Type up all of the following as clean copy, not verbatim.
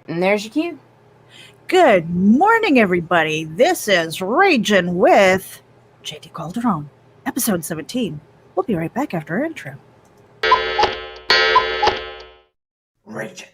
And there's your cue. Good morning, everybody. This is RAGIN with JD Calderon, episode 17. We'll be right back after our intro. RAGIN.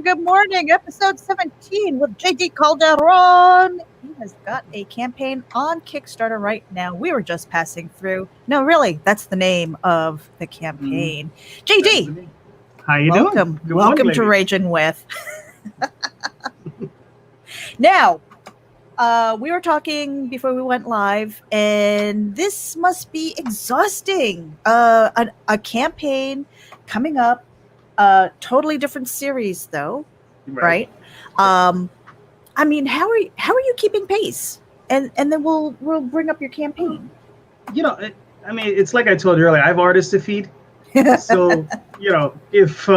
Good morning. Episode 17 with JD Calderon. He has got a campaign on Kickstarter right now. We were just passing through. No, really, that's the name of the campaign. JD, how you doing? Welcome to RAGIN with. Now, we were talking before we went live, and this must be exhausting. A campaign coming up. Totally different series though, right? I mean, how are you keeping pace? And then we'll bring up your campaign. You know, it's like I told you earlier. I have artists to feed, so if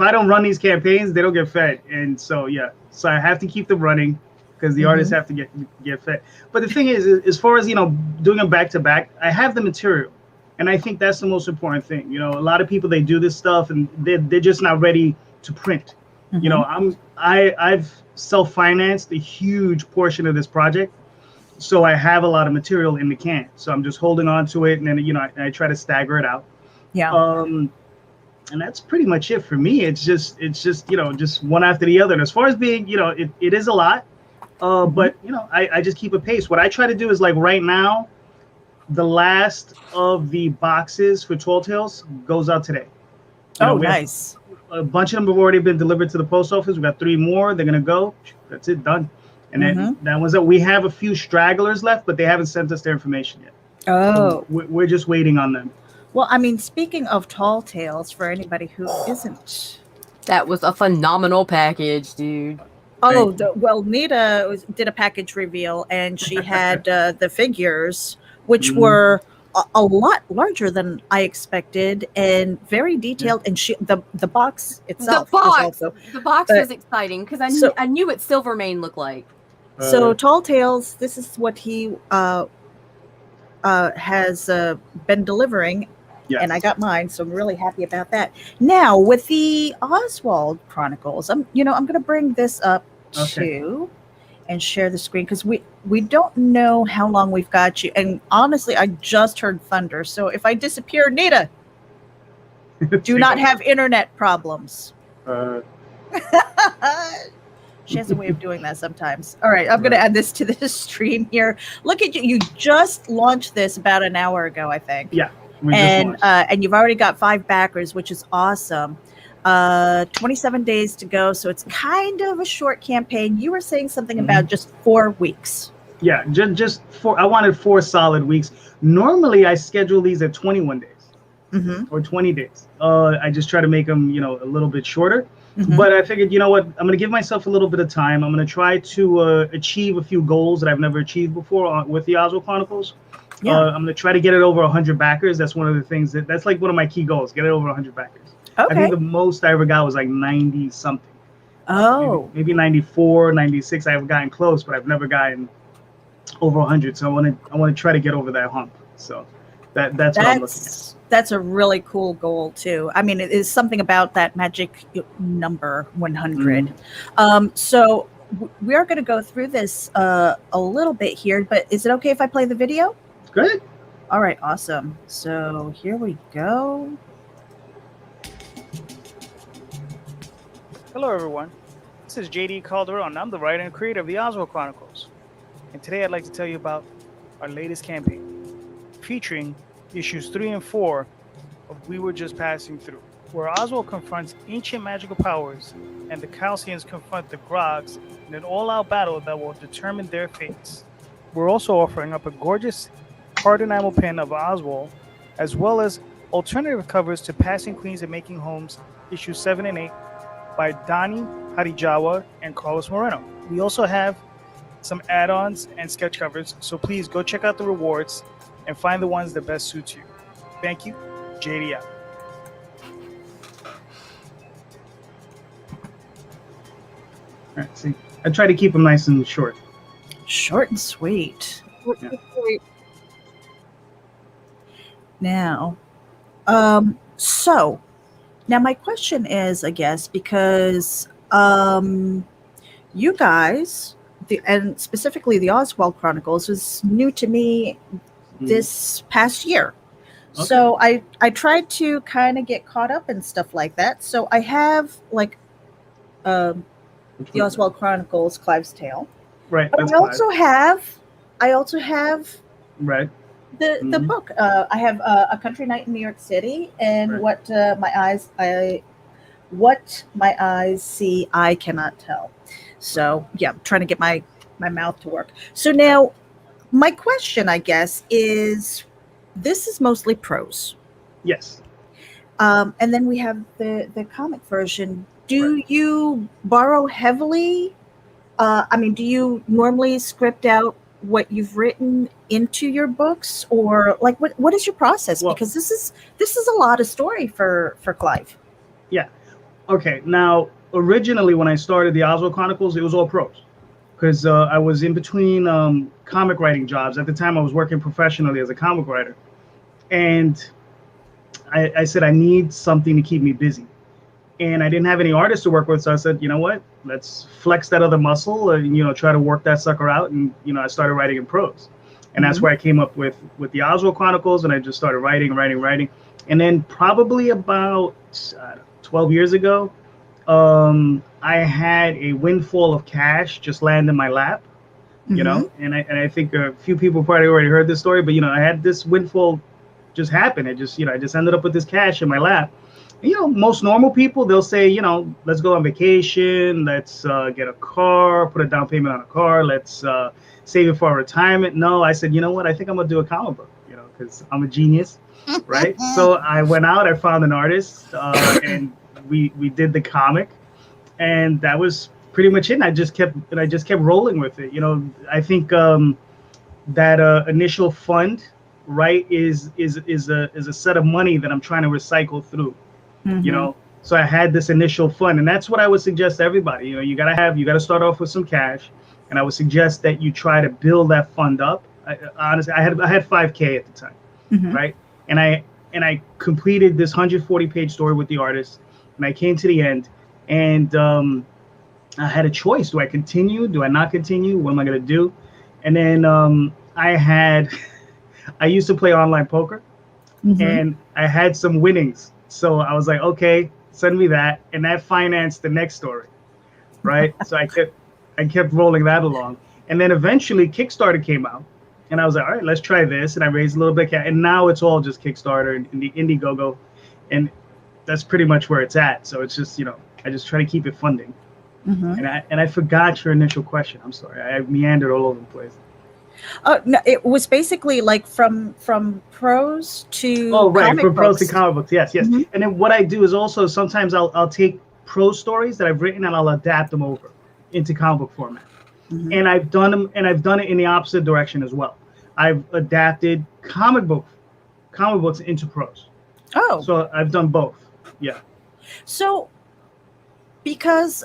I don't run these campaigns, they don't get fed, and so I have to keep them running because the artists have to get fed. But the thing is, as far as doing them back to back, I have the material. And I think that's the most important thing. A lot of people, they do this stuff and they're just not ready to print. I've self-financed a huge portion of this project. So I have a lot of material in the can. So I'm just holding on to it, and then I try to stagger it out. Yeah. And that's pretty much it for me. It's just just one after the other. And as far as being, it is a lot. But I just keep a pace. What I try to do is, like, right now, the last of the boxes for Tall Tales goes out today. Nice. A bunch of them have already been delivered to the post office. We got 3 more. They're gonna go. That's it, done. And then that was it. We have a few stragglers left, but they haven't sent us their information yet. Oh, so we're just waiting on them. Well, I mean, speaking of Tall Tales, for anybody who isn't, that was a phenomenal package, dude. Oh, Nita did a package reveal, and she had the figures, which were a lot larger than I expected and very detailed. And the box itself was exciting because I knew what Silvermane looked like. So Tall Tales, this is what he has been delivering. Yes. And I got mine, so I'm really happy about that. Now with the Oswald Chronicles, I'm going to bring this up too and share the screen because we don't know how long we've got you. And honestly, I just heard thunder, so if I disappear, Nita, do not have internet problems. She has a way of doing that sometimes. All right, I'm going to add this to the stream here. Look at you! You just launched this about an hour ago, I think. Yeah. And you've already got 5 backers, which is awesome. 27 days to go, so it's kind of a short campaign. You were saying something about just 4 weeks. Yeah, just 4. I wanted 4 solid weeks. Normally, I schedule these at 21 days or 20 days. I just try to make them, a little bit shorter. But I figured, you know what? I'm going to give myself a little bit of time. I'm going to try to achieve a few goals that I've never achieved before with the Oswald Chronicles. Yeah. I'm going to try to get it over 100 backers. That's one of the things that's like one of my key goals, get it over 100 backers. Okay. I think the most I ever got was like 90 something. Oh. Maybe 94, 96. I have gotten close, but I've never gotten over 100. So I want to try to get over that hump. So that's what I'm looking at. That's a really cool goal too. I mean, it is something about that magic number 100. So we are going to go through this a little bit here, but is it okay if I play the video? Good. All right, awesome. So here we go. Hello, everyone. This is JD Calderon. I'm the writer and creator of the Oswald Chronicles. And today I'd like to tell you about our latest campaign, featuring issues 3 and 4 of We Were Just Passing Through. where Oswald confronts ancient magical powers and the Kalsions confront the Grogs in an all-out battle that will determine their fates. We're also offering up a gorgeous hard enamel pin of Oswald, as well as alternative covers to Passing Queens and Making Homes, issues 7 and 8, by Donnie Harijawa and Carlos Moreno. We also have some add-ons and sketch covers, so please go check out the rewards and find the ones that best suit you. Thank you, JD out. All right, see, I try to keep them nice and short. Short and sweet. Yeah. Now, so now my question is, I guess, because you guys, and specifically the Oswald Chronicles, was new to me this past year. Okay. So I tried to kind of get caught up and stuff like that. So I have like the Oswald Chronicles, Clive's Tale. Right. But I also have right the book. I have A Country Night in New York City, and what my eyes see, I cannot tell. So yeah, I'm trying to get my mouth to work. So now my question, I guess, is this is mostly prose. Yes. And then we have the comic version. Do you borrow heavily? Do you normally script out what you've written into your books, or like what is your process? Well, because this is a lot of story for Clive. Yeah. Okay. Now, originally when I started the Oswald Chronicles, it was all prose, because I was in between comic writing jobs. At the time, I was working professionally as a comic writer, and I said I need something to keep me busy. And I didn't have any artists to work with, so I said, you know what? Let's flex that other muscle and, try to work that sucker out. And, I started writing in prose. And that's where I came up with the Oswald Chronicles, and I just started writing. And then probably about 12 years ago, I had a windfall of cash just land in my lap, and I think a few people probably already heard this story, but, I had this windfall just happen. I just ended up with this cash in my lap. Most normal people, they'll say, let's go on vacation, let's get a car, put a down payment on a car, let's save it for our retirement. No, I said, you know what? I think I'm going to do a comic book, because I'm a genius, right? So I went out, I found an artist, and we did the comic, and that was pretty much it. And I just kept rolling with it. I think that initial fund, right, is a set of money that I'm trying to recycle through. So I had this initial fund, and that's what I would suggest to everybody. You got to start off with some cash, and I would suggest that you try to build that fund up. Honestly, I had $5,000 at the time, right? And I completed this 140-page story with the artist, and I came to the end, and I had a choice: do I continue? Do I not continue? What am I going to do? And then I used to play online poker, and I had some winnings. So I was like, okay, send me that. And that financed the next story, right? So I kept rolling that along. And then eventually Kickstarter came out. And I was like, all right, let's try this. And I raised a little bit of cash. And now it's all just Kickstarter and the Indiegogo. And that's pretty much where it's at. So it's just, I just try to keep it funding. And I forgot your initial question. I'm sorry. I meandered all over the place. No, it was basically like from prose to from prose to comic books. Yes. And then what I do is also sometimes I'll take prose stories that I've written and I'll adapt them over into comic book format. And I've done it in the opposite direction as well. I've adapted comic books into prose. Oh. So I've done both. Yeah. So because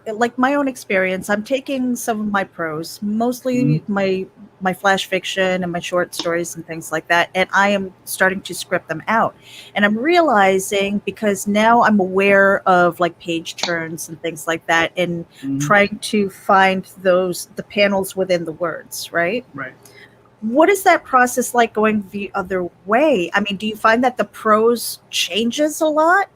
like my own experience, I'm taking some of my prose, mostly my flash fiction and my short stories and things like that, and I am starting to script them out. And I'm realizing, because now I'm aware of like page turns and things like that, and trying to find the panels within the words, right? Right. What is that process like going the other way? I mean, do you find that the prose changes a lot?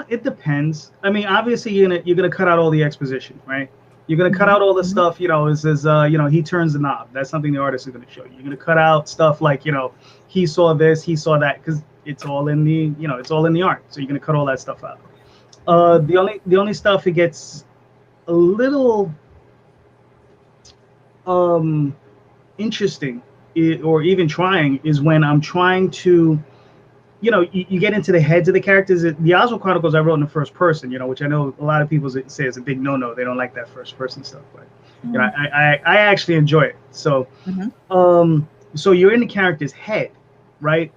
It depends. I mean, obviously you're gonna cut out all the exposition, right? You're gonna cut out all the stuff, it says, he turns the knob. That's something the artist is gonna show you. You're gonna cut out stuff like, he saw this, he saw that, because it's all in the it's all in the art. So you're gonna cut all that stuff out. The only stuff it gets a little interesting, or even trying, is when I'm trying to, you get into the heads of the characters. The Oswald Chronicles I wrote in the first person, which I know a lot of people say is a big no-no. They don't like that first person stuff, but I actually enjoy it. So, so you're in the character's head, right?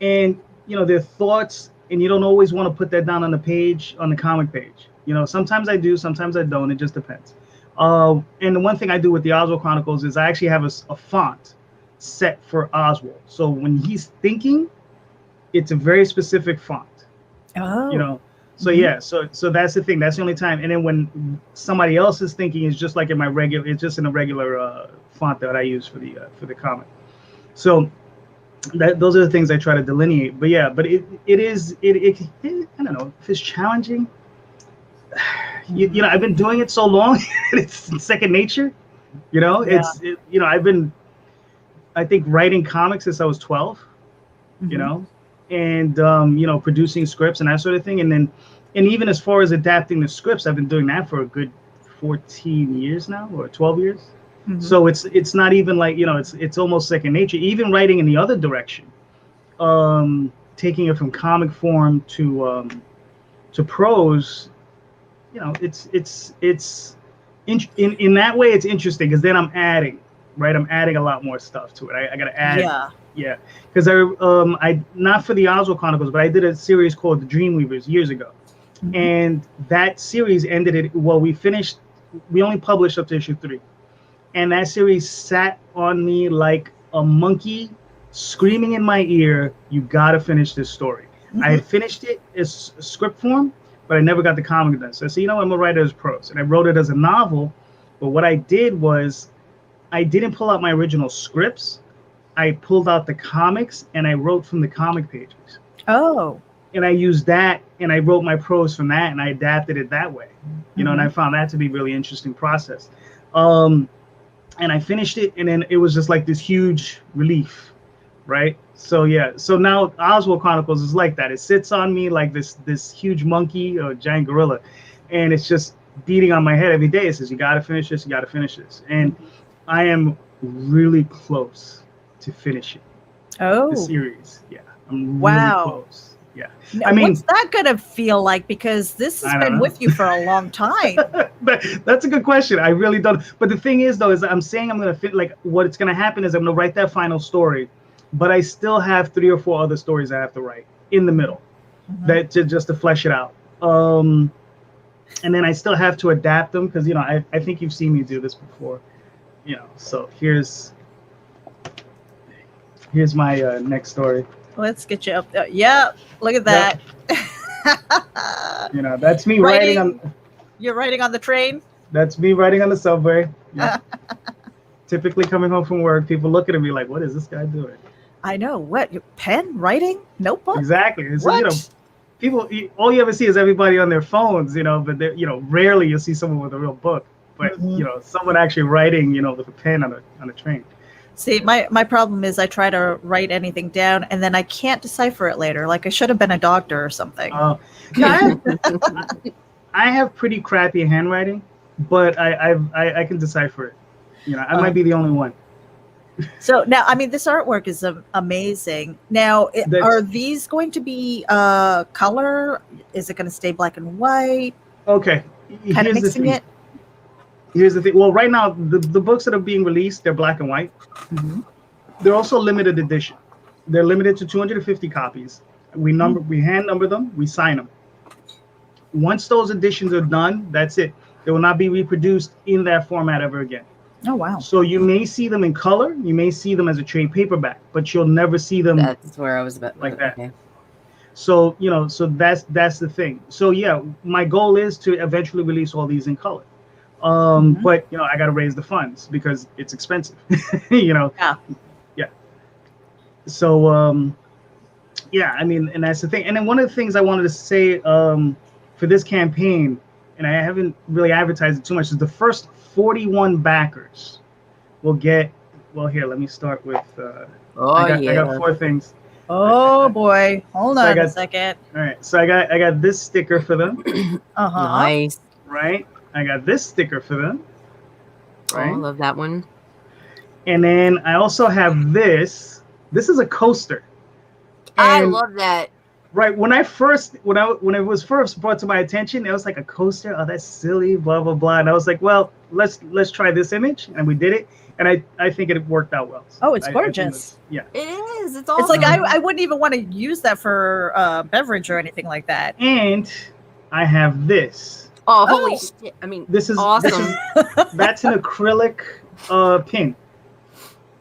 And their thoughts, and you don't always want to put that down on the page, on the comic page. Sometimes I do, sometimes I don't. It just depends. And the one thing I do with the Oswald Chronicles is I actually have a font set for Oswald. So when he's thinking, it's a very specific font. Oh. So yeah, so that's the thing. That's the only time. And then when somebody else is thinking, it's just like in my regular. It's just in a regular font that I use for the comic. So those are the things I try to delineate. But yeah, but it I don't know if it's challenging. I've been doing it so long, it's second nature. I've been, I think, writing comics since I was 12. And producing scripts and that sort of thing, and even as far as adapting the scripts, I've been doing that for a good 14 years now, or 12 years. So it's not even like it's almost second nature. Even writing in the other direction, taking it from comic form to prose, it's in that way it's interesting, because then I'm adding a lot more stuff to it. I gotta add. Yeah, because I not for the Oswald Chronicles, but I did a series called The Dreamweavers years ago, and that series ended it. Well, we only published up to issue 3, and that series sat on me like a monkey, screaming in my ear, "You gotta finish this story." I had finished it as script form, but I never got the comic done. So I said, I'm gonna write it as prose, and I wrote it as a novel. But what I did was, I didn't pull out my original scripts. I pulled out the comics and I wrote from the comic pages. Oh. And I used that, and I wrote my prose from that, and I adapted it that way. And I found that to be a really interesting process. And I finished it, and then it was just like this huge relief, right? So yeah, so now Oswald Chronicles is like that. It sits on me like this huge monkey or giant gorilla, and it's just beating on my head every day. It says, you gotta finish this, you gotta finish this. And I am really close to finishing the series. Yeah, I'm really close. Yeah. Now, I mean, what's that gonna feel like? Because this has been with you for a long time. That's a good question. I really don't. But the thing is, though, is I'm saying I'm gonna fit. Like, what's gonna happen is I'm gonna write that final story, but I still have 3 or 4 other stories I have to write in the middle, just to flesh it out. And then I still have to adapt them, because I think you've seen me do this before. So here's my next story. Let's get you up there. Yeah, look at that. That's me writing on. You're writing on the train? That's me writing on the subway. Yeah. Typically coming home from work, people look at me like, "What is this guy doing?" I know. What? Your pen? Writing? Notebook? Exactly. So, what? People, all you ever see is everybody on their phones, but rarely you'll see someone with a real book. But someone actually writing, with a pen on a train. See, my problem is I try to write anything down, and then I can't decipher it later. Like, I should have been a doctor or something. I have pretty crappy handwriting, but I can decipher it. I might be the only one. So now, I mean, this artwork is amazing. Now, are these going to be color? Is it going to stay black and white? Okay. Kind of mixing it? Here's the thing. Well, right now, the books that are being released, they're black and white. They're also limited edition. They're limited to 250 copies. We hand number them, we sign them. Once those editions are done, that's it. They will not be reproduced in that format ever again. Oh, wow. So you may see them in color, you may see them as a trade paperback, but you'll never see them. That's where I was about like that. Okay. So so that's the thing. So yeah, my goal is to eventually release all these in color. But I got to raise the funds because it's expensive. Yeah. So yeah, I mean, and that's the thing. And then one of the things I wanted to say for this campaign, and I haven't really advertised it too much, is the first 41 backers will get. Well, here, let me start with. I got 4 things. Oh boy, hold So I on a got- second. All right, so I got this sticker for them, Nice. right? I got this sticker for them, Oh, I right? love that one. And then I also have this. This is a coaster. I And- love that. Right, when it was first brought to my attention, it was like a coaster. Oh, that's silly, blah blah blah. And I was like, well, let's try this image, and we did it, and I think it worked out well. Oh, it's I gorgeous. yeah. It is. It's awesome. It's like I wouldn't even want to use that for beverage or anything like that. And I have this. Oh, holy Oh. shit. I mean, This is awesome. That's an acrylic pin.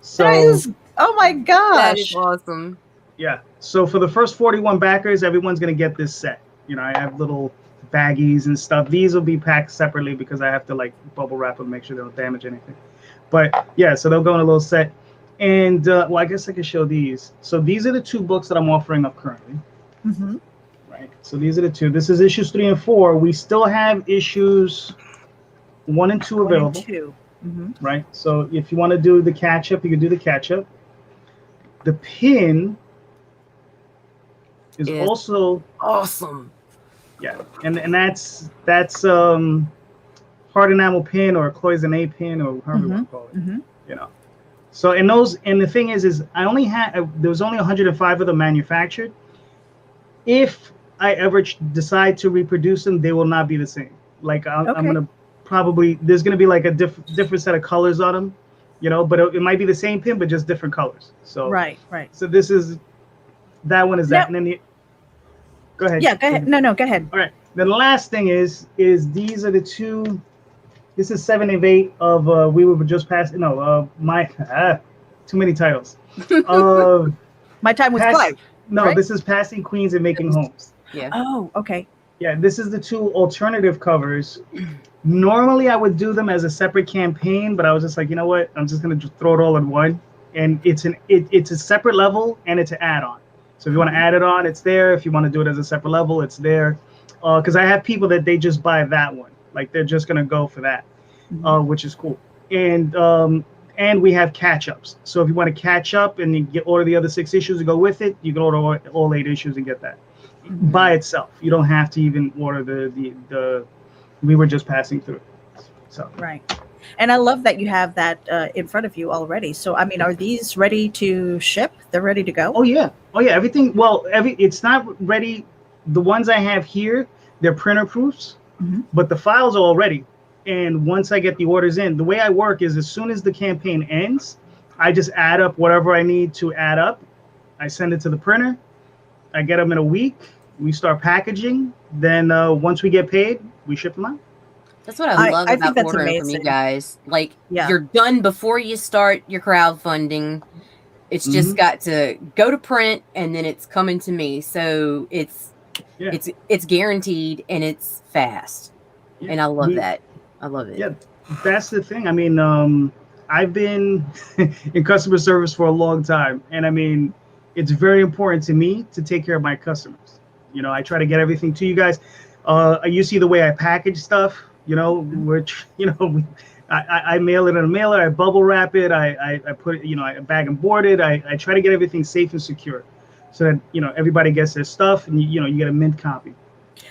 So That is, oh my That is gosh. awesome. yeah. So for the first 41 backers, everyone's gonna get this set. You know, I have little baggies and stuff. These will be packed separately because I have to like bubble wrap them, make sure they don't damage anything. But yeah, so they'll go in a little set. And well, I guess I can show these. So these are the 2 books that I'm offering up currently. Mm-hmm. Right. So these are the 2. This is issues 3 and 4. We still have issues 1 and 2 available. Mm-hmm. Right. So if you want to do the catch up, you can do the catch up. The pin is It's also awesome. yeah, and that's hard enamel pin or cloisonné pin or however you want to call it. Mm-hmm. You know. So and the thing is I only had there was only 105 of them manufactured. If I ever decide to reproduce them, they will not be the same. Like I'm gonna probably there's gonna be like a different set of colors on them, you know. But it might be the same pin, but just different colors. So Right. So this is that one is that, and then go ahead. Yeah, go ahead. No, go ahead. All right. The last thing is these are the 2. This is 7 of 8 of we were just passing. No, too many titles. My time was 5. No, right? this is Passing Queens and Making Homes. Yeah. Oh, okay. Yeah, this is the 2 alternative covers. Normally, I would do them as a separate campaign, but I was just like, you know what? I'm just gonna just throw it all in one. And it's a separate level and it's an add-on. So if you want to add it on, it's there. If you want to do it as a separate level, it's there. Because I have people that they just buy that one, like they're just gonna go for that, which is cool. And we have catch-ups. So if you want to catch up and you order the other 6 issues to go with it, you can order all 8 issues and get that by itself. You don't have to even order the we were just passing through. So right. And I love that you have that in front of you already. So I mean, are these ready to ship? They're ready to go? Oh yeah. Everything. Well, it's not ready. The ones I have here, they're printer proofs, but the files are all ready. And once I get the orders in, the way I work is as soon as the campaign ends, I just add up whatever I need to add up. I send it to the printer. I get them in a week. We start packaging. Then once we get paid, we ship them out. That's what I love think about that's ordering from you amazing. guys. Like, Yeah. you're done before you start your crowdfunding. It's just got to go to print, and then it's coming to me. So it's guaranteed, and it's fast. Yeah. And I love that. I love it. Yeah, that's the thing. I mean, I've been in customer service for a long time, and I mean, it's very important to me to take care of my customers. You know, I try to get everything to you guys. You see the way I package stuff, you know, which, you know, I mail it in a mailer, I bubble wrap it, I put it, you know, I bag and board it. I try to get everything safe and secure so that, you know, everybody gets their stuff and, you know, you get a mint copy.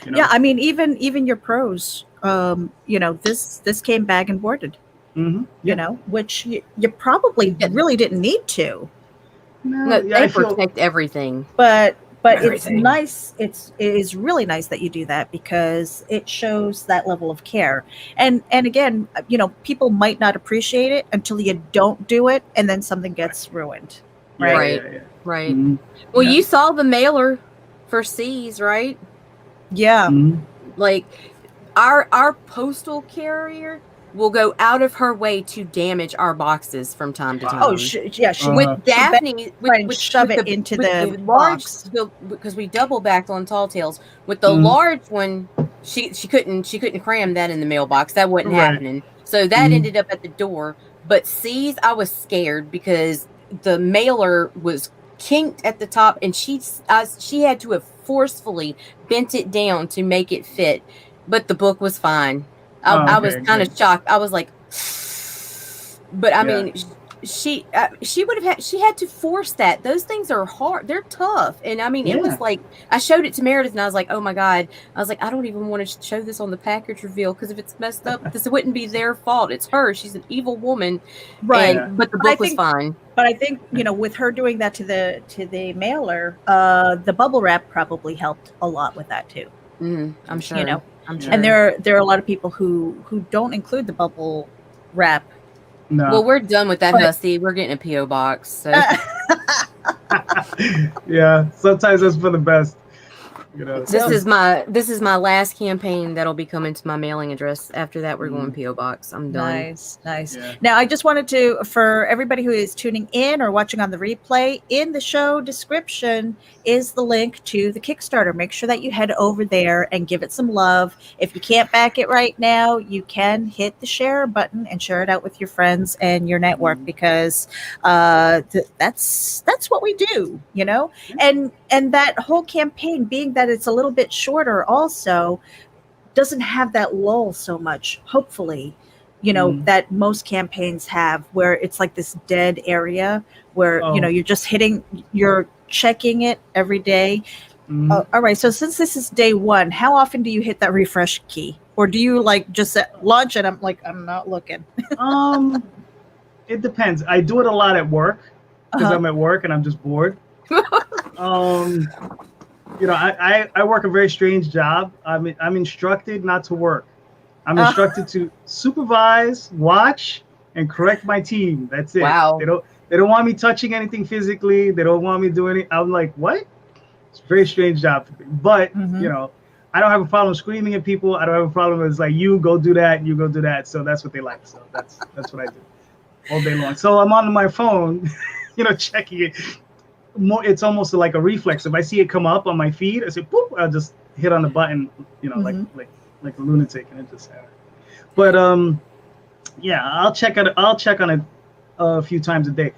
You know? Yeah, I mean, even your pros, you know, this came bag and boarded, you know, which you probably really didn't need to. No, they protect everything. But Everything. it's nice. It is really nice that you do that because it shows that level of care. And again, you know, people might not appreciate it until you don't do it, and then something gets ruined. Right. Right. Well, you saw the mailer for C's, right? Yeah. Like our postal carrier will go out of her way to damage our boxes from time to time. Oh, she with Daphne, with shove it into the large, box because we double backed on Tall Tales. With the large one, she couldn't cram that in the mailbox. That wasn't happening. So that ended up at the door. But C's, I was scared because the mailer was kinked at the top, and she had to have forcefully bent it down to make it fit. But the book was fine. I was kind of shocked. I was like, but I mean, she she had to force that. Those things are hard. They're tough. And I mean, it was like, I showed it to Meredith and I was like, oh my God. I was like, I don't even want to show this on the package reveal, because if it's messed up, this wouldn't be their fault. It's her. She's an evil woman. Right. But the book was fine. But I think, with her doing that to the mailer, the bubble wrap probably helped a lot with that too. I'm sure. I'm sure. And there are a lot of people who don't include the bubble wrap. No. Well, we're done with that, Husty. We're getting a P.O. box. So. Yeah, sometimes that's for the best. This is my last campaign that'll be coming to my mailing address. After that, we're going P.O. box. I'm done. Nice. Yeah. Now, I just wanted to, for everybody who is tuning in or watching on the replay, in the show description is the link to the Kickstarter. Make sure that you head over there and give it some love. If you can't back it right now, you can hit the share button and share it out with your friends and your network, because that's what we do, And that whole campaign, being that it's a little bit shorter, also doesn't have that lull so much, hopefully, that most campaigns have, where it's like this dead area where you're checking it every day. All right, so since this is day one, how often do you hit that refresh key, or do you just launch it? I'm not looking. It depends. I do it a lot at work, because I'm at work and I'm just bored. I work a very strange job. I'm instructed not to work. I'm instructed to supervise, watch, and correct my team. That's it. Wow. They don't want me touching anything physically. They don't want me doing it. I'm like, what? It's a very strange job for me. But I don't have a problem screaming at people. I don't have a problem with, like, you go do that, you go do that. So that's what they like. So that's what I do all day long. So I'm on my phone, checking it. It's almost like a reflex. If I see it come up on my feed, I say, boop, I'll just hit on the button, like a lunatic, and it just happens. But I'll check on it a few times a day.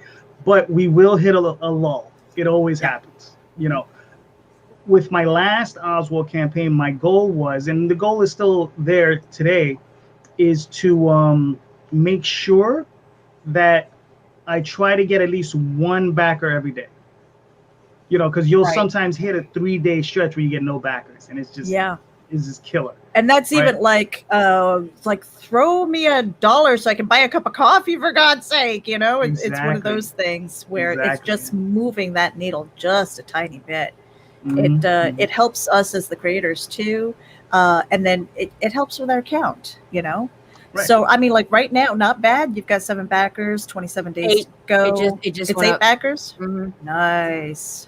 But we will hit a lull. It always happens. With my last Oswald campaign, my goal was, and the goal is still there today, is to make sure that I try to get at least one backer every day. Because you'll sometimes hit a 3-day stretch where you get no backers, and it's just killer. And that's even like throw me $1 so I can buy a cup of coffee, for God's sake. Exactly. It's one of those things where it's just moving that needle just a tiny bit. It helps us as the creators too, and then it helps with our count. Right. So I mean, like right now, not bad. You've got 7 backers, 27 days to go. It's 8 backers. Nice.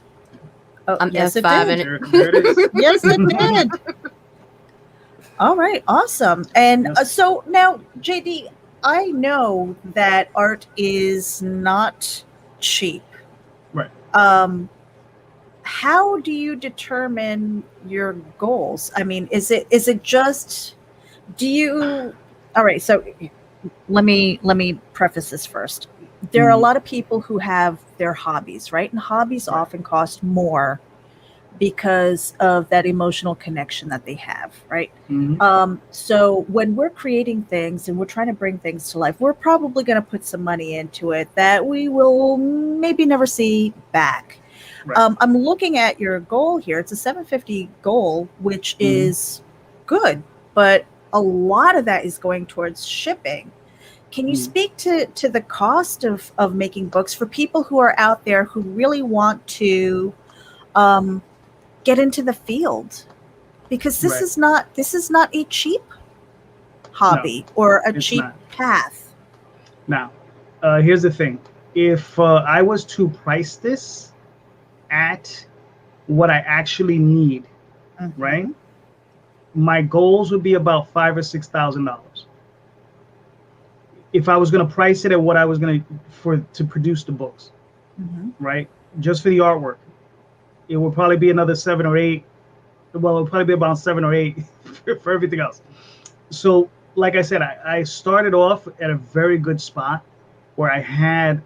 Oh, yes, it did. There it is. Yes, it did. All right, awesome. And so now, JD, I know that art is not cheap. Right. How do you determine your goals? I mean, is it just, do you? All right, so let me preface this first. There are a lot of people who have their hobbies, right? And hobbies often cost more because of that emotional connection that they have, right? So when we're creating things and we're trying to bring things to life, we're probably going to put some money into it that we will maybe never see back. Right. I'm looking at your goal here. It's a $750 goal, which is good, but a lot of that is going towards shipping. Can you speak to the cost of making books for people who are out there who really want to get into the field? Because this is not a cheap hobby or a cheap path. Now, here's the thing. If I was to price this at what I actually need, right? My goals would be about $5,000 or $6,000. If I was going to price it at what I was going to produce the books, right? Just for the artwork, it would probably be another 7 or 8. Well, it would probably be about 7 or 8 for everything else. So, like I said, I started off at a very good spot where I had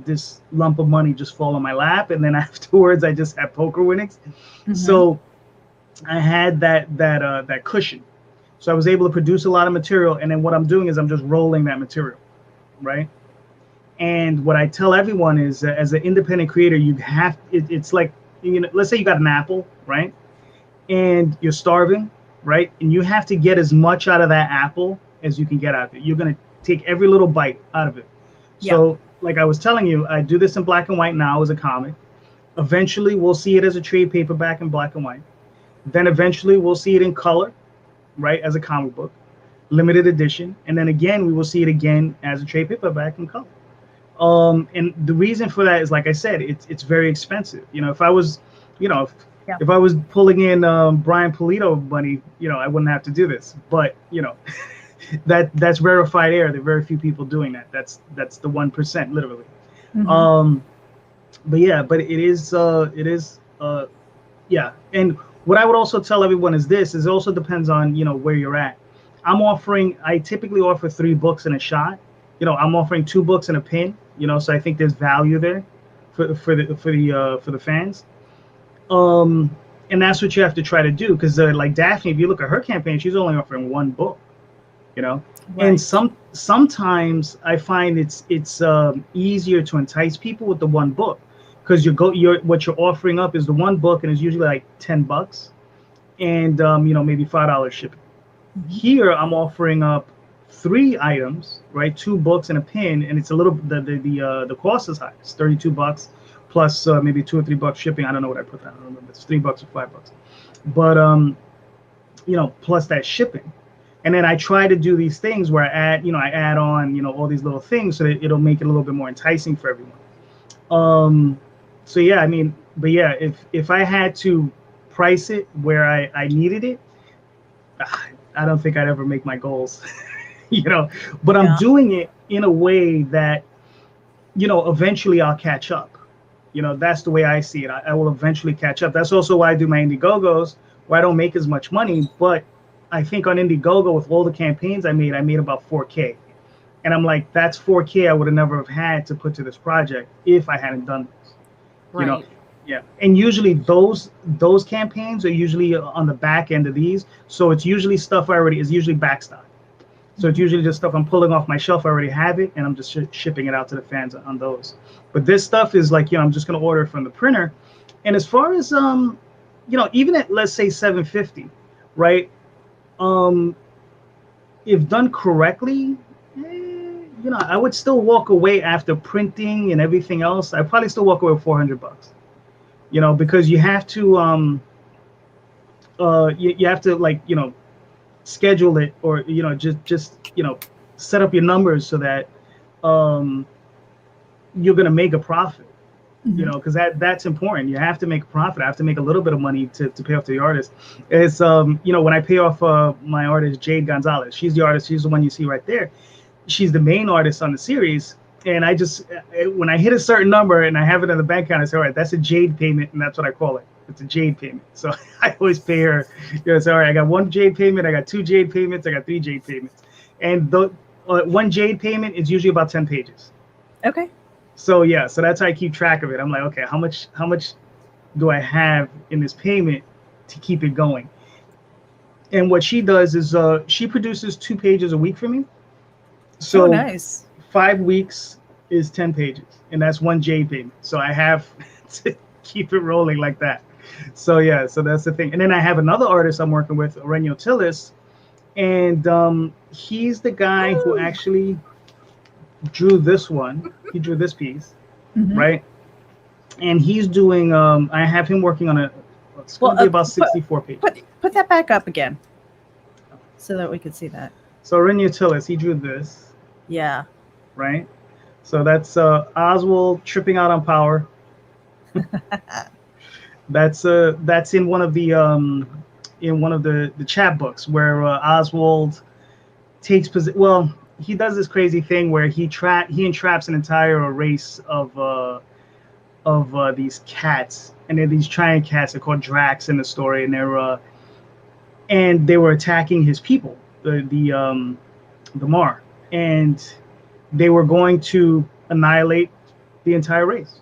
this lump of money just fall on my lap, and then afterwards I just had poker winnings. So I had that cushion. So I was able to produce a lot of material, and then what I'm doing is I'm just rolling that material, right? And what I tell everyone is, as an independent creator, you have it's like, let's say you got an apple, right? And you're starving, right? And you have to get as much out of that apple as you can get out of it. You're gonna take every little bite out of it. So, like I was telling you, I do this in black and white now as a comic. Eventually, we'll see it as a trade paperback in black and white. Then eventually, we'll see it in color, right, as a comic book, limited edition. And then again, we will see it again as a trade paperback in color. And the reason for that is, like I said, it's very expensive. If I was, if I was pulling in Brian Pulido money, I wouldn't have to do this. But that's rarefied air. There are very few people doing that. That's the 1%, literally. But it is And what I would also tell everyone is this: it also depends on where you're at. I typically offer 3 books in a shot. I'm offering 2 books and a pin. So I think there's value there for the fans. And that's what you have to try to do, because like Daphne, if you look at her campaign, she's only offering 1 book. Right. And sometimes I find it's easier to entice people with the 1 book, because what you're offering up is the 1 book, and it's usually like $10, and maybe $5 shipping. Here I'm offering up 3 items, right? 2 books and a pin, and it's a little the cost is high. It's $32 plus maybe $2 or $3 shipping. I don't know what I put down. I don't remember. It's $3 or $5, but plus that shipping. And then I try to do these things where I add on all these little things so that it'll make it a little bit more enticing for everyone. So yeah, I mean, but yeah, if I had to price it where I needed it, I don't think I'd ever make my goals. But I'm doing it in a way that eventually I'll catch up. That's the way I see it. I will eventually catch up. That's also why I do my Indiegogos, where I don't make as much money, but I think on Indiegogo, with all the campaigns I made about 4K. And I'm like, that's 4K I would have never have had to put to this project if I hadn't done this. Right. Yeah. And usually those campaigns are usually on the back end of these. So it's usually stuff is usually backstock. So it's usually just stuff I'm pulling off my shelf. I already have it, and I'm just shipping it out to the fans on those. But this stuff is like, I'm just going to order it from the printer. And as far as, even at, let's say, $750, right? If done correctly, I would still walk away after printing and everything else. I'd probably still walk away with $400, because you have to, you have to, like, schedule it, or just set up your numbers so that you're going to make a profit, because that's important. You have to make a profit. I have to make a little bit of money to pay off to the artist. It's when I pay off my artist Jade Gonzalez, she's the artist, she's the one you see right there. She's the main artist on the series, and I just, when I hit a certain number and I have it in the bank account, I say, all right, that's a Jade payment, and that's what I call it. It's a Jade payment. So I always pay her. It's all right, I got 1 Jade payment, I got 2 Jade payments, I got 3 Jade payments. And the 1 Jade payment is usually about 10 pages. Okay. So yeah, so that's how I keep track of it. I'm like, okay, how much do I have in this payment to keep it going? And what she does is she produces 2 pages a week for me. So nice. 5 weeks is 10 pages, and that's 1 Jade payment. So I have to keep it rolling like that. So yeah, so that's the thing. And then I have another artist I'm working with, Aurelio Tillis, and he's the guy who actually drew this one. He drew this piece, right? And he's doing. I have him working on it's going to be about 64 pages. Put that back up again, so that we can see that. So Aurelio Tillis, he drew this. Yeah. Right. So that's Oswald tripping out on power. That's in one of the chat books where Oswald takes position. Well, he does this crazy thing where he entraps an entire race of these cats, and they're these giant cats. They're called Drax in the story, and they were attacking his people, the Mar, and they were going to annihilate the entire race.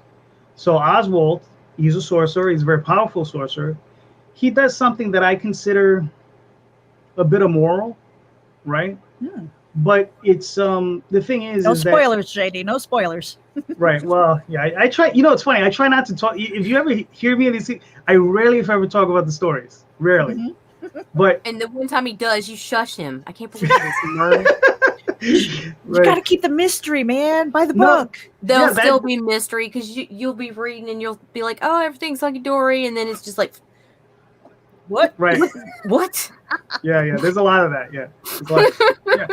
So Oswald, he's a sorcerer. He's a very powerful sorcerer. He does something that I consider a bit immoral, right? but it's the thing is, No is spoilers, JD. No spoilers. that right. Well, yeah, I try. You know, it's funny. I try not to talk. If you ever hear me in these, I rarely, if ever, talk about the stories. Rarely. Mm-hmm. But And the one time he does, you shush him. I can't believe this, Murray. You right. got to keep the mystery, man. Buy the No. book. There'll Yeah, still be mystery because you'll be reading and you'll be like, oh, everything's hunky dory, and then it's just like, What? right. what? Yeah. There's a lot of that. Yeah. There's a lot, yeah.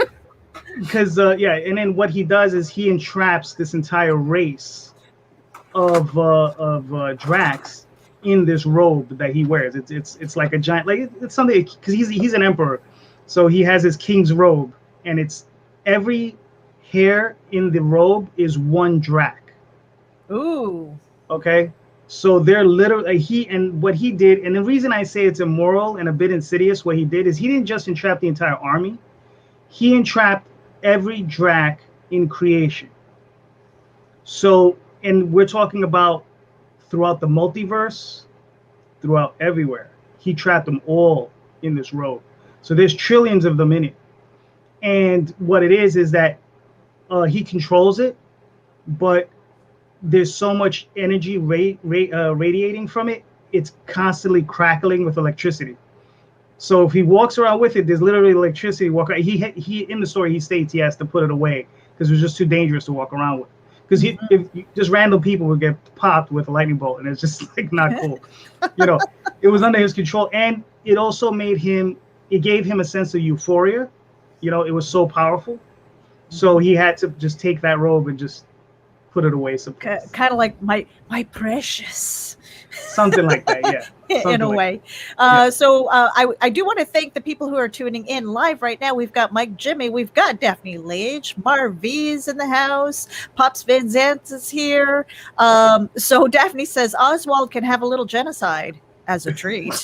Because and then what he does is he entraps this entire race of Drax in this robe that he wears. It's like a giant, like it's something, because he's an emperor, so he has his king's robe, and it's every hair in the robe is one Drac. Ooh. Okay, so they're literally what he did, and the reason I say it's immoral and a bit insidious, what he did is he didn't just entrap the entire army, he entrapped every Drac in creation. So, and we're talking about throughout the multiverse, throughout everywhere. He trapped them all in this robe. So there's trillions of them in it. And what it is that he controls it, but there's so much energy radiating from it, it's constantly crackling with electricity. So if he walks around with it, there's literally electricity walk around. He in the story he states he has to put it away because it was just too dangerous to walk around with. Because if just random people would get popped with a lightning bolt, and it's just like not cool. You know, it was under his control, and it also made him. It gave him a sense of euphoria. You know, it was so powerful, so he had to just take that robe and just put it away someplace. Kind of like my precious. Something like that, yeah. In a way. So I do want to thank the people who are tuning in live right now. We've got Mike Jimmy, we've got Daphne Lage, Marvi's in the house, Pops Van Zant is here. So Daphne says Oswald can have a little genocide as a treat.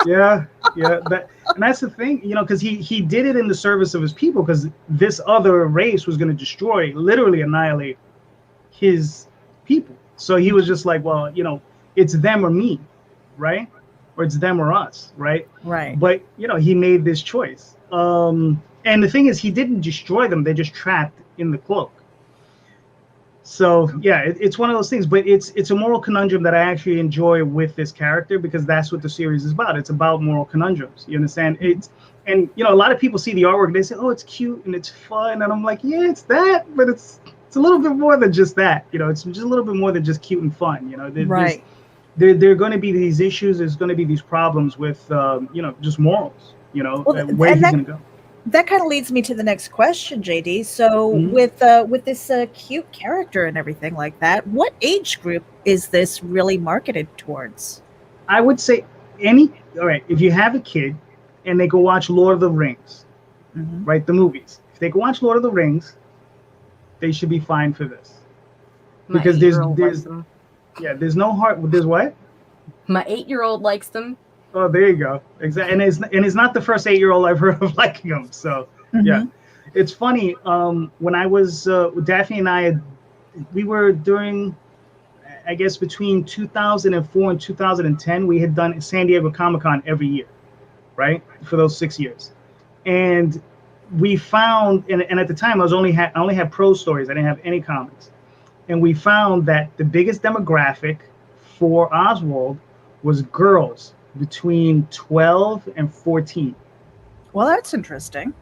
yeah. And that's the thing, you know, because he did it in the service of his people, because this other race was going to destroy, literally annihilate his people. So he was just like, well, you know, it's them or me, right? Or it's them or us, right? Right. But, you know, he made this choice. And the thing is, he didn't destroy them. They just trapped in the cloak. So, yeah, it's one of those things. But it's a moral conundrum that I actually enjoy with this character, because that's what the series is about. It's about moral conundrums. You understand? And, you know, a lot of people see the artwork and they say, oh, it's cute and it's fun. And I'm like, yeah, it's that, but it's a little bit more than just that. You know, it's just a little bit more than just cute and fun. You know, right. There are going to be these issues. There's going to be these problems with, you know, just morals. You know, where he's going to go. That kind of leads me to the next question, JD. So with this cute character and everything like that, what age group is this really marketed towards? I would say all right, if you have a kid and they go watch Lord of the Rings, right, the movies, if they go watch Lord of the Rings, they should be fine for this. Because there's no heart. There's what? My 8-year-old likes them. Oh, there you go. Exactly. And it's not the first 8-year-old I've heard of liking them. So yeah, it's funny. When I was Daphne and I, we were during, I guess, between 2004 and 2010, we had done San Diego Comic-Con every year, right, for those 6 years, and we found, and at the time I only had prose stories. I didn't have any comics, and we found that the biggest demographic for Oswald was girls between 12 and 14. Well, that's interesting.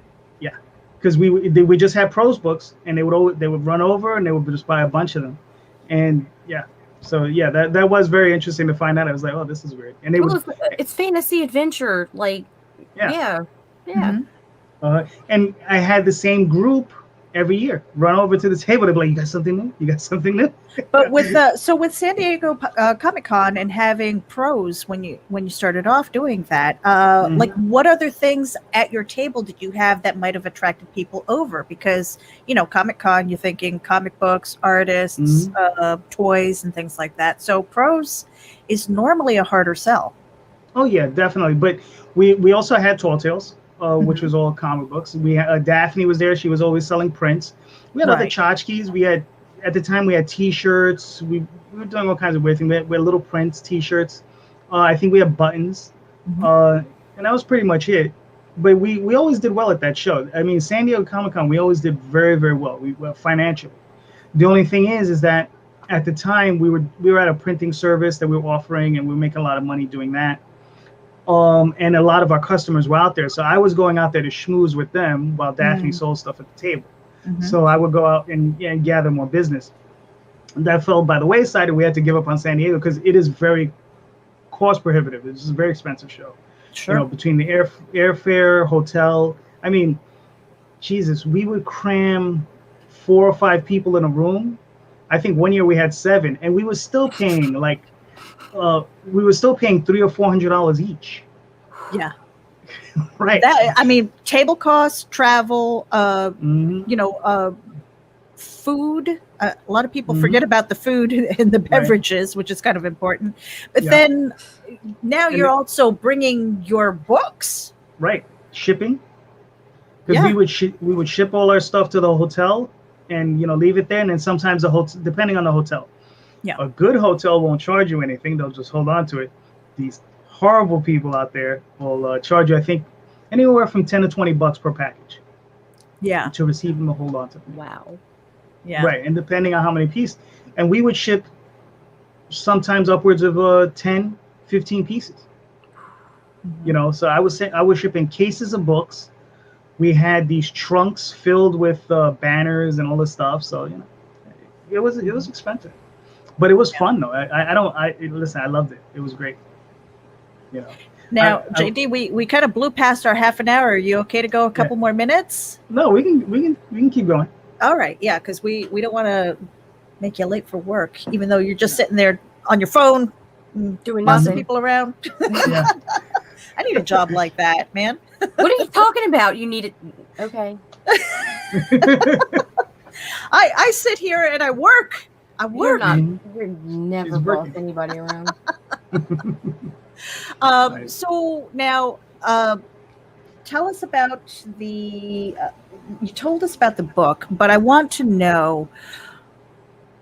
Yeah, because we just had prose books, and they would run over and they would just buy a bunch of them, and yeah. So yeah, that was very interesting to find out. I was like, oh, this is weird. And it's fantasy adventure, like yeah. And I had the same group every year run over to the table. They'd be like, you got something new? You got something new? But with San Diego Comic-Con and having prose when you started off doing that, like what other things at your table did you have that might have attracted people over? Because, you know, Comic-Con, you're thinking comic books, artists, toys, and things like that. So prose is normally a harder sell. Oh yeah, definitely. But we also had Tall Tales. Which was all comic books. We had Daphne was there. She was always selling prints. We had other tchotchkes. We had, at the time, we had T-shirts. We were doing all kinds of weird things. We had little prints, T-shirts. I think we had buttons, and that was pretty much it. but we always did well at that show. I mean, San Diego Comic-Con, we always did very, very well. We were financially. The only thing is that at the time we were at a printing service that we were offering, and we were making a lot of money doing that. And a lot of our customers were out there, so I was going out there to schmooze with them while Daphne sold stuff at the table. So I would go out and gather more business. And that fell by the wayside, and we had to give up on San Diego because it is very cost prohibitive. It's a very expensive show. Sure. You know, between the airfare, hotel. I mean, Jesus, we would cram 4 or 5 people in a room. I think one year we had 7, and we were still paying like $300 or $400 each. Yeah. Right. That, I mean, table costs, travel, food. A lot of people forget about the food and the beverages, which is kind of important. But then now you're also bringing your books. Right. Shipping. Because we would ship all our stuff to the hotel and, leave it there. And then sometimes the hotel, depending on the hotel. Yeah. A good hotel won't charge you anything. They'll just hold on to it. These horrible people out there will charge you, I think, anywhere from $10 to $20 per package. Yeah. To receive them to hold on to them. Wow. Yeah. Right. And depending on how many pieces. And we would ship sometimes upwards of 10, 15 pieces. So I was shipping cases of books. We had these trunks filled with banners and all this stuff. So, it was expensive. But it was fun though. Listen, I loved it. It was great. Now, JD, we kind of blew past our half an hour. Are you okay to go a couple more minutes? No, we can keep going. All right, yeah, because we don't want to make you late for work, even though you're just sitting there on your phone, doing lots of nothing. people around. Yeah. I need a job like that, man. What are you talking about? You need it. Okay. I sit here and I work. You're never boss anybody around. So now, tell us about the. You told us about the book, but I want to know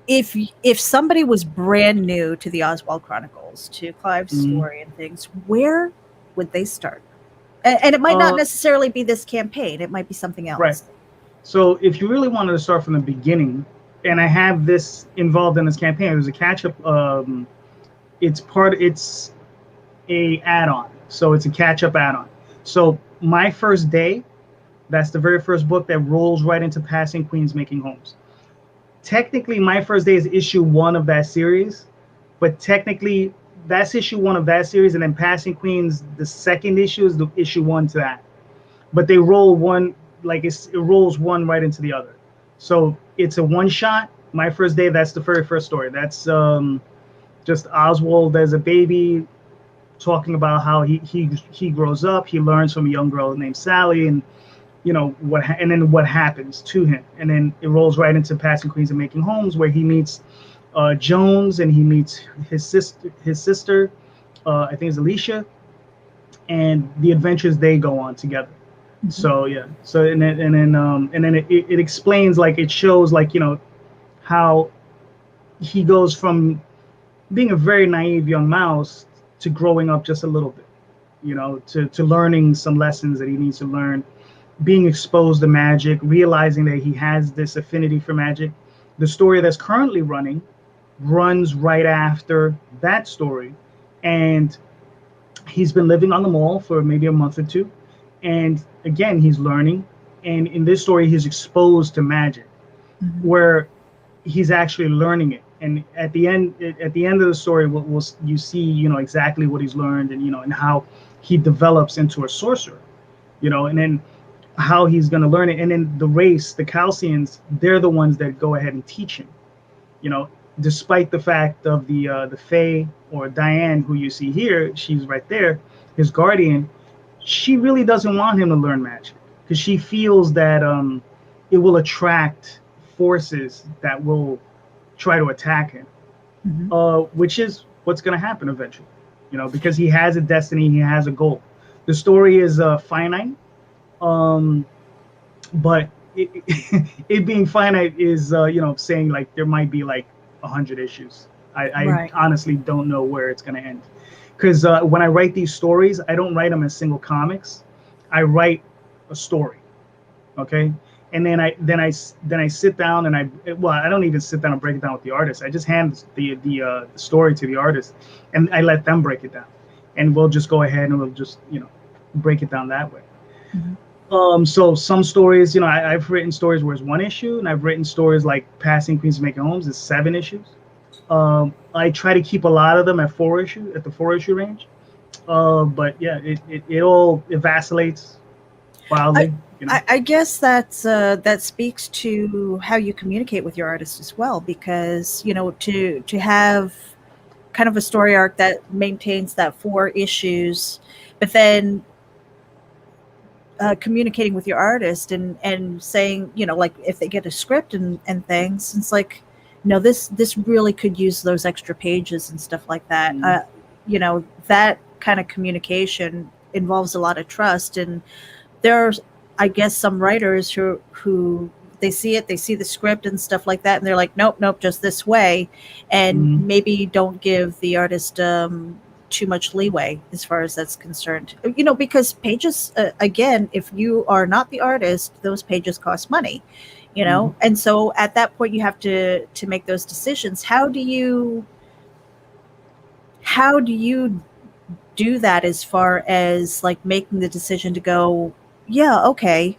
if somebody was brand new to the Oswald Chronicles, to Clive's story and things, where would they start? And it might not necessarily be this campaign; it might be something else. Right. So, if you really wanted to start from the beginning, and I have this involved in this campaign, there's a catch-up. It's a add-on, so it's a catch-up add-on. So my first day, that's the very first book that rolls right into Passing Queens Making Homes. Technically, my first day is issue 1 of that series, but technically that's issue 1 of that series, and then Passing Queens, the second issue is the issue 1 to that. But they roll one, like it rolls one right into the other. So it's a one-shot. My first day, that's the very first story. That's just Oswald as a baby, talking about how he grows up, he learns from a young girl named Sally, and what happens to him, and then it rolls right into Passing Queens and Making Homes, where he meets Jones, and he meets his sister, I think it's Alicia, and the adventures they go on together. So and then it explains, like, it shows, like, how he goes from being a very naive young mouse to growing up just a little bit, to learning some lessons that he needs to learn, being exposed to magic, realizing that he has this affinity for magic. The story that's currently runs right after that story, and he's been living on the mall for maybe a month or 2, and again he's learning, and in this story he's exposed to magic, where he's actually learning it. And at the end of the story, you see, exactly what he's learned, and and how he develops into a sorcerer, and then how he's going to learn it. And then the race, the Kalsions, they're the ones that go ahead and teach him, despite the fact of the Fae, or Diane, who you see here, she's right there, his guardian. She really doesn't want him to learn magic because she feels that it will attract forces that will try to attack him, which is what's going to happen eventually, because he has a destiny, he has a goal. The story is finite, but it being finite is saying, like, there might be like 100 issues. I honestly don't know where it's going to end, because when I write these stories, I don't write them as single comics. I write a story, okay, and then I sit down and I don't even sit down and break it down with the artist. I just hand the story to the artist, and I let them break it down, and we'll just go ahead and we'll just break it down that way. So some stories, I've written stories where it's 1 issue, and I've written stories like Passing Queens Making Homes is 7 issues. I try to keep a lot of them at the 4 issue range. But yeah, it vacillates wildly. I guess that speaks to how you communicate with your artist as well, because to have kind of a story arc that maintains that 4 issues, but then communicating with your artist and saying, like if they get a script and things, it's like, this really could use those extra pages and stuff like that. That kind of communication involves a lot of trust, and there's, I guess, some writers who they see the script and stuff like that, and they're like, nope, just this way, and maybe don't give the artist too much leeway as far as that's concerned. Because pages, again, if you are not the artist, those pages cost money, and so at that point you have to make those decisions. How do you do that as far as like making the decision to go, yeah, okay,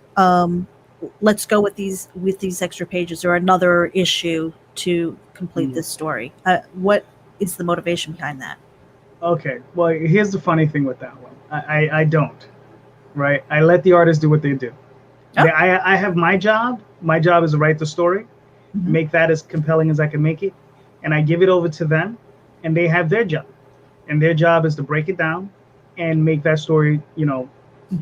let's go with these extra pages or another issue to complete this story? What is the motivation behind that? Okay, well, here's the funny thing with that one. I don't, right? I let the artists do what they do. Oh. I have my job. My job is to write the story, make that as compelling as I can make it, and I give it over to them, and they have their job. And their job is to break it down and make that story,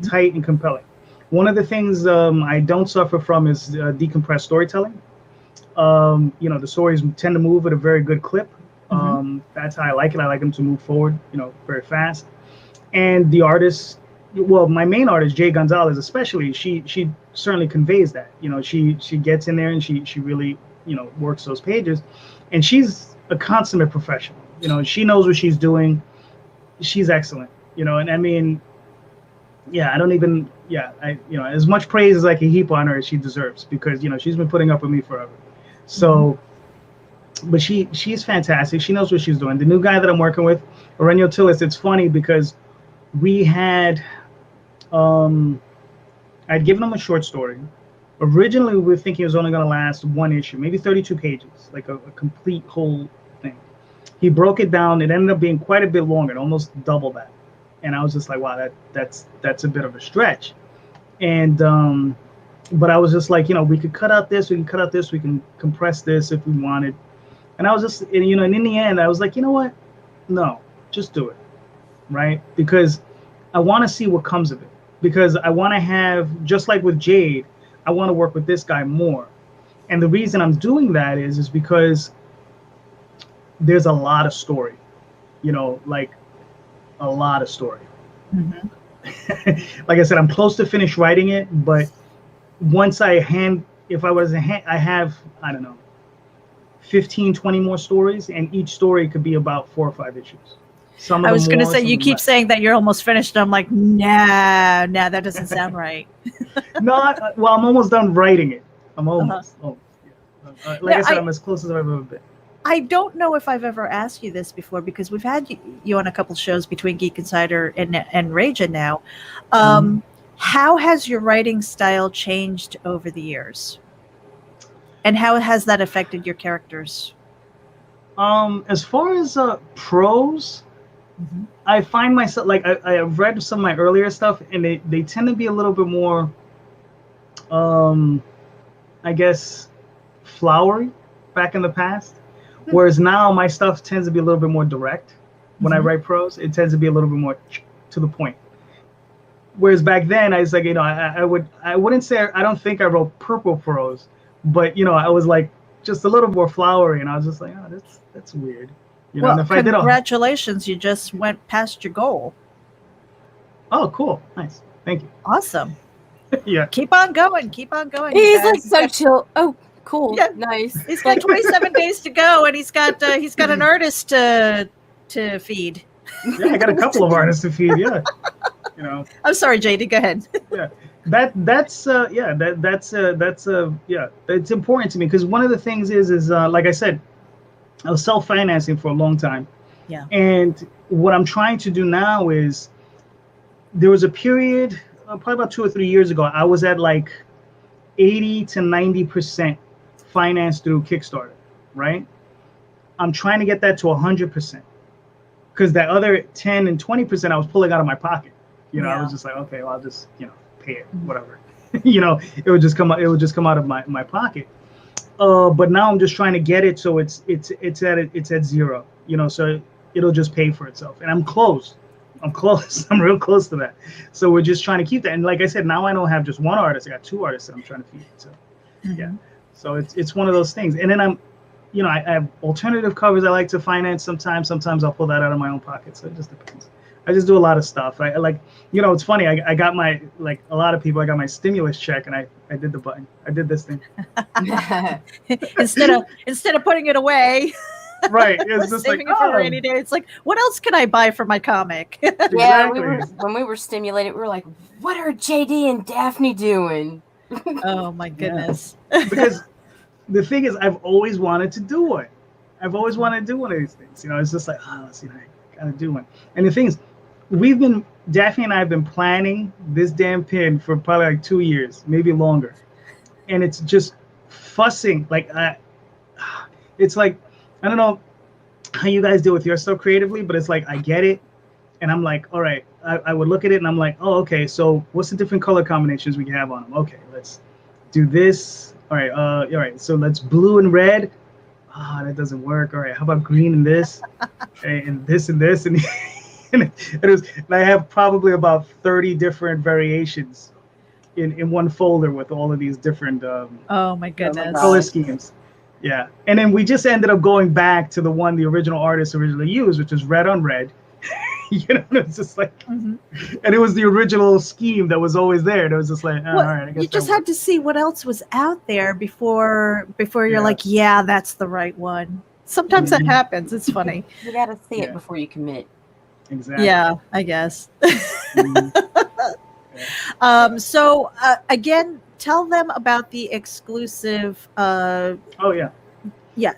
tight and compelling. One of the things I don't suffer from is decompressed storytelling. The stories tend to move at a very good clip. That's how I like it. I like them to move forward, very fast. And the artist, well, my main artist, Jay Gonzalez, especially, she certainly conveys that. She gets in there and she really, works those pages. And she's a consummate professional. She knows what she's doing. She's excellent. And I mean, yeah, I don't even, as much praise as I can heap on her as she deserves, because, she's been putting up with me forever. So, but she's fantastic. She knows what she's doing. The new guy that I'm working with, Aurelio Tillis, it's funny because we had, I'd given him a short story. Originally, we were thinking it was only going to last 1 issue, maybe 32 pages, like a complete whole thing. He broke it down. It ended up being quite a bit longer, almost double that. And I was just like, wow, that's a bit of a stretch. And but I was just like, we could cut out this, we can compress this if we wanted. And I was just, and in the end, I was like, you know what? No, just do it, right? Because I want to see what comes of it. Because I want to have, just like with Jade, I want to work with this guy more. And the reason I'm doing that is because there's a lot of story, like a lot of story. Like I said, I'm close to finish writing it, but once I have, I don't know, 15, 20 more stories, and each story could be about 4 or 5 issues. I was going to say, you keep saying that you're almost finished. And I'm like, nah, that doesn't sound right. Well, I'm almost done writing it. I'm almost. Like I said, I'm as close as I've ever been. I don't know if I've ever asked you this before, because we've had you on a couple shows between Geek Insider and RAGIN now. How has your writing style changed over the years? And how has that affected your characters? As far as prose, I find myself, like, I've read some of my earlier stuff, and they tend to be a little bit more, I guess, flowery back in the past. Whereas now my stuff tends to be a little bit more direct. When I write prose, it tends to be a little bit more to the point. Whereas back then, I was like, I wouldn't say, I don't think I wrote purple prose, but, I was like just a little more flowery, and I was just like, oh, that's weird. Well, if congratulations, you just went past your goal. Oh, cool. Nice. Thank you. Awesome. Yeah. Keep on going. He's like so chill. Oh, cool. Yeah. Nice. He's got 27 days to go, and he's got an artist to feed. Yeah, I got a couple of artists to feed. Yeah. You know. I'm sorry, JD. Go ahead. Yeah, that's yeah. It's important to me because one of the things is like I said, I was self-financing for a long time. Yeah. And what I'm trying to do now is there was a period, probably about 2 or 3 years ago, I was at like 80 to 90% financed through Kickstarter, right? I'm trying to get that to 100% because that other 10 and 20% I was pulling out of my pocket. You know, I was just like, okay, well, I'll just, pay it, whatever. It would just come out of my pocket. But now I'm just trying to get it so it's at zero, so it'll just pay for itself. And I'm close. I'm real close to that. So we're just trying to keep that. And like I said, now I don't have just one artist. I got 2 artists that I'm trying to feed. So yeah. So it's one of those things. And then I have alternative covers I like to finance sometimes. Sometimes I'll pull that out of my own pocket. So it just depends. I just do a lot of stuff. I like, it's funny. I got my, like a lot of people, I got my stimulus check and I did the button. I did this thing. instead of putting it away. Right. It's just like, saving it for a rainy day. It's like, what else can I buy for my comic? Exactly. Yeah, when we were stimulated, we were like, what are JD and Daphne doing? Oh my goodness. Yeah. Because the thing is, I've always wanted to do one. I've always wanted to do one of these things. It's just like, I gotta do one. And the thing is, Daphne and I have been planning this damn pin for probably like 2 years, maybe longer. And it's just fussing. Like, it's like, I don't know how you guys deal with your stuff creatively, but it's like, I get it. And I'm like, all right, I would look at it and I'm like, oh, okay, so what's the different color combinations we can have on them? Okay, let's do this. All right, so let's blue and red. That doesn't work. All right, how about green and this? Okay, and this and this. And and I have probably about 30 different variations in one folder with all of these different oh my goodness, color schemes. Yeah, and then we just ended up going back to the one the original artist originally used, which is red on red. It's just like, and it was the original scheme that was always there. And it was just like, all right, I guess you just had to see what else was out there before you're like, yeah, that's the right one. Sometimes that happens. It's funny. You got to see it before you commit. Exactly. Yeah, I guess. So again, tell them about the exclusive. Yeah.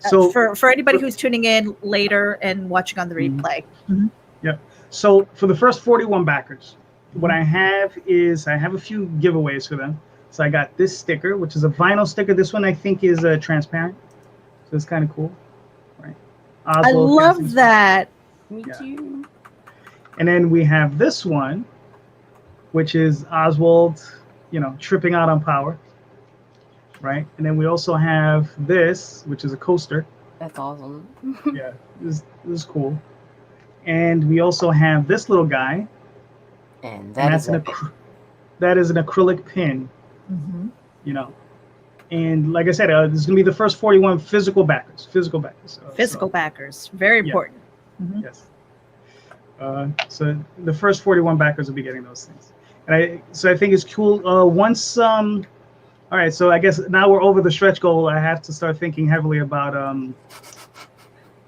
So for anybody who's tuning in later and watching on the replay. Yeah. So for the first 41 backers, what I have is I have a few giveaways for them. So I got this sticker, which is a vinyl sticker. This one I think is transparent, so it's kind of cool. Right. Oswald, I love that. Me too. And then we have this one, which is Oswald, tripping out on power. Right. And then we also have this, which is a coaster. That's awesome. Yeah, this is cool. And we also have this little guy. And that is an acrylic pin. And like I said, this is going to be the first 41 physical backers. Physical backers. Very important. Yes. So the first 41 backers will be getting those things. And I think it's cool. All right, so I guess now we're over the stretch goal. I have to start thinking heavily about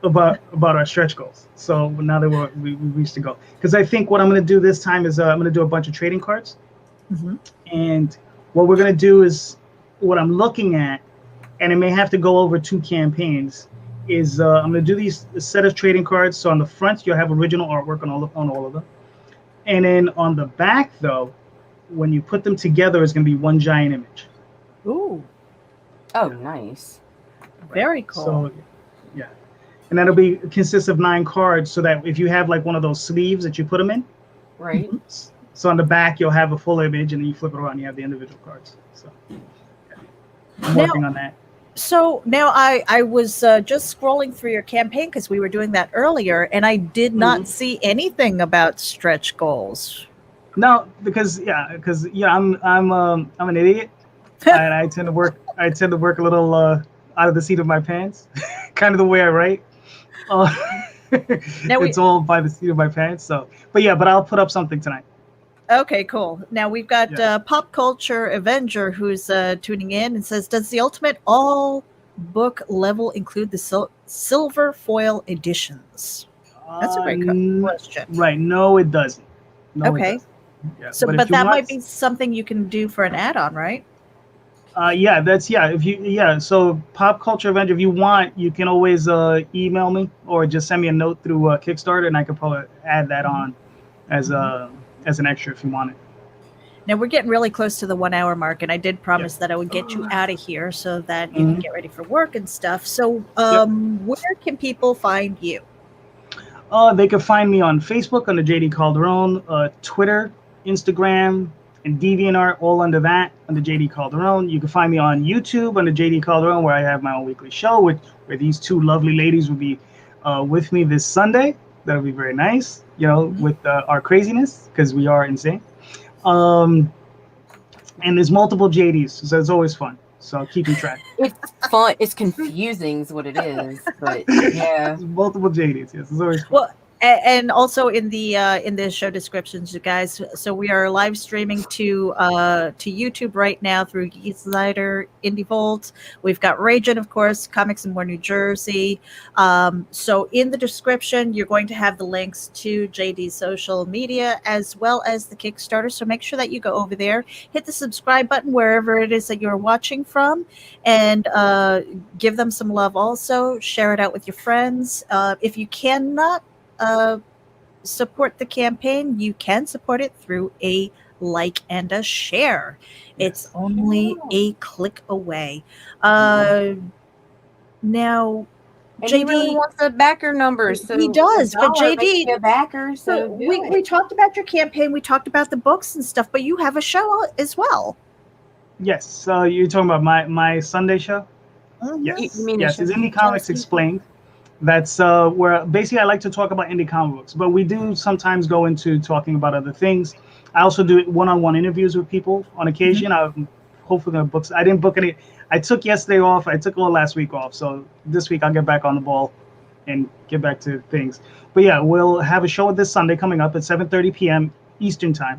our stretch goals. So now that we reached the goal, because I think what I'm going to do this time is I'm going to do a bunch of trading cards, and what we're going to do is what I'm looking at, and it may have to go over 2 campaigns. Is I'm going to do a set of trading cards. So on the front you'll have original artwork on all of them, and then on the back though, when you put them together, it's going to be one giant image. Ooh. Oh, nice. Very cool. So, yeah. And that'll consist of 9 cards, so that if you have like one of those sleeves that you put them in. Right. So on the back, you'll have a full image, and then you flip it around, and you have the individual cards. So I'm working on that. So now I was just scrolling through your campaign because we were doing that earlier, and I did not see anything about stretch goals. No, because I'm an idiot. And I tend to work a little out of the seat of my pants, kind of the way I write. It's all by the seat of my pants. So, but I'll put up something tonight. Okay, cool. Now we've got Pop Culture Avenger who's tuning in and says, "Does the Ultimate All book level include the silver foil editions?" That's a great question. Right? No, it doesn't. Okay. Yeah. So, if but you that want, might be something you can do for an add-on, right? yeah, So Pop Culture Avenger, if you want, you can always email me or just send me a note through Kickstarter, and I could probably add that on as an extra if you want it. Now we're getting really close to the 1 hour mark, and I did promise that I would get you out of here so that you can get ready for work and stuff. So, where can people find you? They can find me on Facebook under JD Calderon, Twitter, Instagram, and DeviantArt, all under that, under JD Calderon. You can find me on YouTube under JD Calderon, where I have my own weekly show, where these two lovely ladies will be with me this Sunday. That'll be very nice, with our craziness, because we are insane. And there's multiple JDs, so it's always fun. So keeping track. It's fun. It's confusing, is what it is. But yeah, There's multiple JDs. Yes, it's always fun. Well, and also in the show descriptions, you guys. So we are live streaming to YouTube right now through Kickstarter, Indie Vault. We've got RAGIN, of course, Comics and More New Jersey. So in the description, you're going to have the links to JD's social media as well as the Kickstarter. So make sure that you go over there, hit the subscribe button wherever it is that you're watching from, and give them some love. Also, share it out with your friends. If you cannot support the campaign, you can support it through a like and a share. It's only a click away. Now, and JD he really wants the backer numbers. So he does, but $1 makes JD, you a backer. So we talked about your campaign, we talked about the books and stuff, but you have a show as well. Yes, you're talking about my Sunday show? Yes, You mean yes, it's Indie Comics Explained. That's where basically I like to talk about indie comic books, but we do sometimes go into talking about other things. I also do one-on-one interviews with people on occasion. I'm hopefully going to book. I didn't book any. I took yesterday off. I took all last week off. So this week I'll get back on the ball and get back to things. But yeah, we'll have a show this Sunday coming up at 7:30 p.m. Eastern time.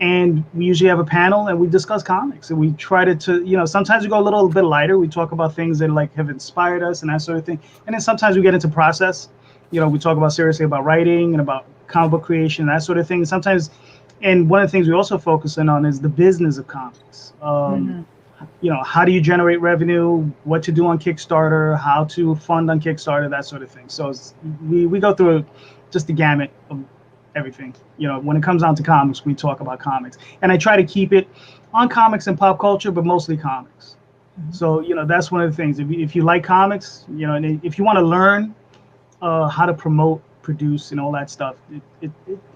And we usually have a panel and we discuss comics, and we try to sometimes we go a little bit lighter. We talk about things that have inspired us and that sort of thing. And then sometimes we get into process. We talk about seriously about writing and about comic book creation, that sort of thing. Sometimes, and one of the things we also focus in on is the business of comics. How do you generate revenue, what to do on Kickstarter, how to fund on Kickstarter, that sort of thing. So we go through just the gamut of everything. When it comes down to comics, we talk about comics, and I try to keep it on comics and pop culture, but mostly comics. So that's one of the things. If you like comics, and if you want to learn how to promote, produce, and all that stuff,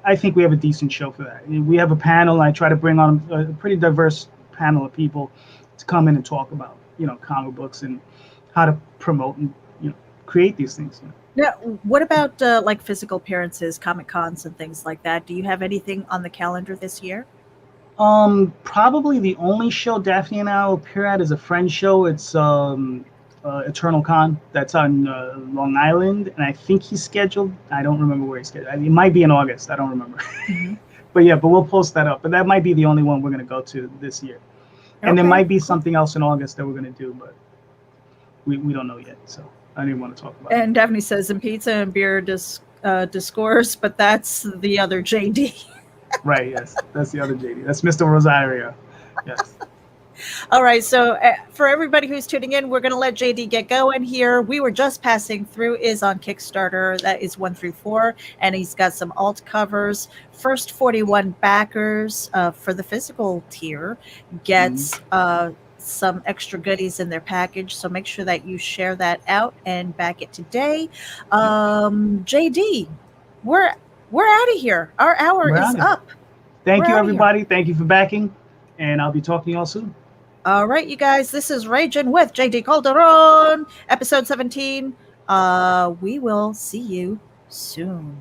I think we have a decent show for that. We have a panel, and I try to bring on a pretty diverse panel of people to come in and talk about comic books and how to promote and create these things. Now, what about like physical appearances, Comic Cons and things like that? Do you have anything on the calendar this year? Probably the only show Daphne and I will appear at is a friend show. It's Eternal Con. That's on Long Island, and I think he's scheduled. I don't remember where he's scheduled. It might be in August. I don't remember. But we'll post that up. But that might be the only one we're going to go to this year. And there might be something else in August that we're going to do, but we don't know yet. So I didn't want to talk about it. And Daphne says, and pizza and beer discourse, but that's the other JD. Right, yes. That's the other JD. That's Mr. Rosario. Yes. All right, so for everybody who's tuning in, we're going to let JD get going here. We were just passing through is on Kickstarter. That is 1 through 4, and he's got some alt covers. First 41 backers for the physical tier gets some extra goodies in their package. So make sure that you share that out and back it today. JD, we're out of here. Our hour is up. Thank you, everybody. Thank you for backing, and I'll be talking to you all soon. All right, you guys, this is RAGIN with JD Calderon, episode 17. We will see you soon.